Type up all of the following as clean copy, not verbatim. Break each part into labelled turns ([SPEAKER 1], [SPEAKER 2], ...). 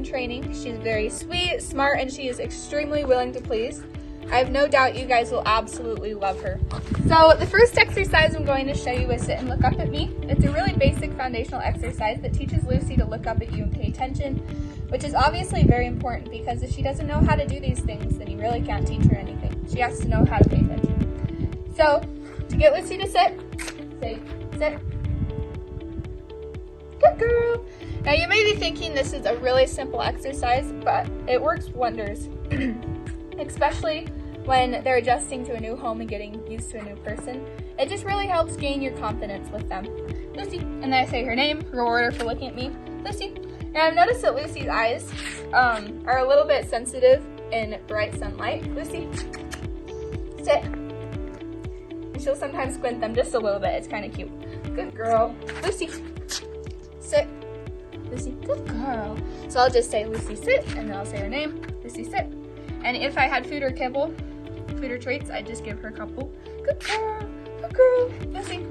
[SPEAKER 1] training. She's very sweet, smart, and she is extremely willing to please. I have no doubt you guys will absolutely love her. So the first exercise I'm going to show you is sit and look up at me. It's a really basic foundational exercise that teaches Lucy to look up at you and pay attention, which is obviously very important because if she doesn't know how to do these things, then you really can't teach her anything. She has to know how to pay attention. So to get Lucy to sit, say, sit. Good girl. Now you may be thinking this is a really simple exercise, but it works wonders, especially when they're adjusting to a new home and getting used to a new person. It just really helps gain your confidence with them. Lucy, and then I say her name, reward her for looking at me. Lucy. And I've noticed that Lucy's eyes are a little bit sensitive in bright sunlight. Lucy, sit. And she'll sometimes squint them just a little bit. It's kind of cute. Good girl. Lucy, sit. Lucy, good girl. So I'll just say Lucy, sit, and then I'll say her name. Lucy, sit. And if I had food or kibble, food or treats, I'd just give her a couple. Good girl, good girl. Lucy,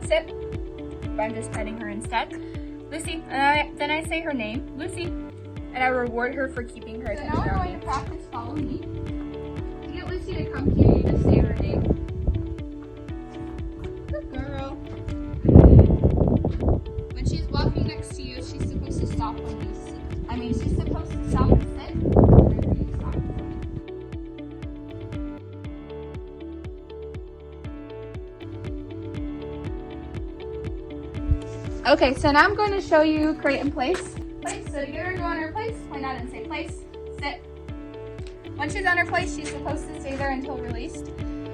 [SPEAKER 1] sit. But I'm just petting her instead. Lucy, and then I say her name, Lucy, and I reward her for keeping her attention. So now we're going to practice follow me. To get Lucy to come to you, you just say her name. Good girl. When she's walking next to you, she's supposed to stop when you sit. She's supposed to stop and sit whenever you stop. Okay, so now I'm going to show you crate and place. Place, so to get her to go on her place, point out and say place, sit. When she's on her place, she's supposed to stay there until released.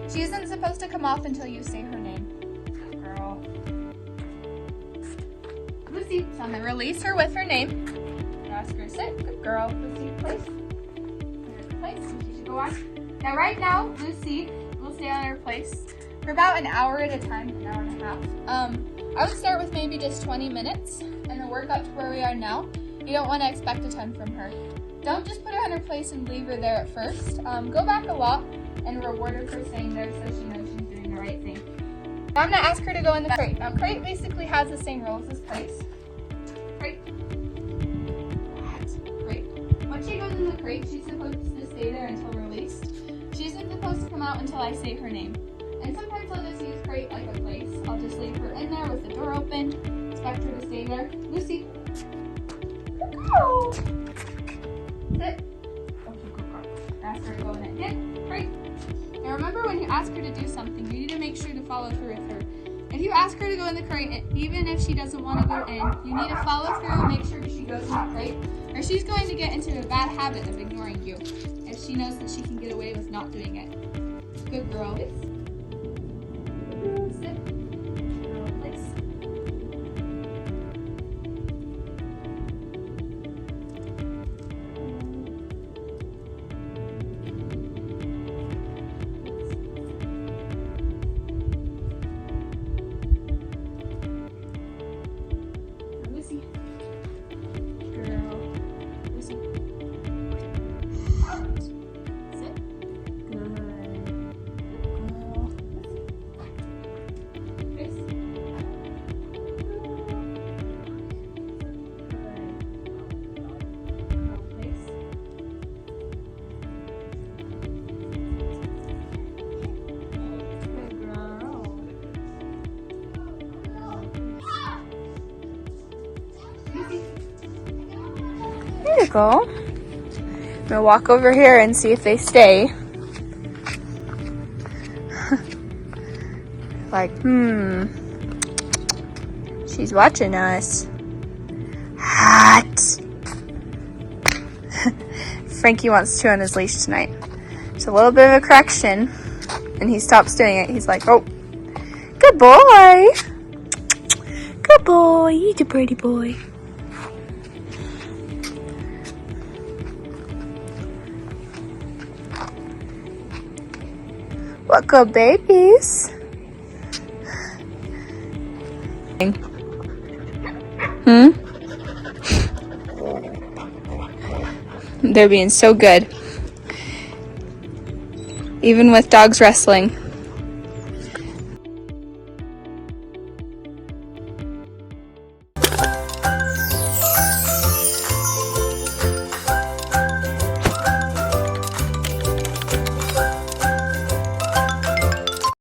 [SPEAKER 1] She isn't supposed to come off until you say her name. Good girl. Lucy, so I'm going to release her with her name. And ask her to sit. Good girl. Lucy, place. There's the place, and she should go on. Now right now, Lucy will stay on her place for about an hour at a time, an hour and a half. I would start with maybe just 20 minutes and then work up to where we are now. You don't want to expect a ton from her. Don't just put her on her place and leave her there at first. Go back a lot and reward her for staying there so she knows she's doing the right thing. Now I'm going to ask her to go in the crate. Now crate basically has the same rules as place. Crate. Crate. Once she goes in the crate, she's supposed to stay there until released. She isn't supposed to come out until I say her name. And sometimes I'll just use crate like a place. I'll just leave her in there with the door open. Expect her to stay there. Lucy. Good girl. Sit. Okay, good girl. Ask her to go in it again. Crate. Now remember, when you ask her to do something, you need to make sure to follow through with her. If you ask her to go in the crate, even if she doesn't want to go in, you need to follow through and make sure she goes in the crate, or she's going to get into a bad habit of ignoring you if she knows that she can get away with not doing it. Good girl. Sit. Girl, place. Lucy. Girl. Lucy. Sit. Good. There you go. I'm gonna walk over here and see if they stay. Like, she's watching us. Hot. Frankie wants to on his leash tonight. It's a little bit of a correction, and he stops doing it. He's like, oh, good boy. Good boy. You're a pretty boy. What good babies. They're being so good. Even with dogs wrestling.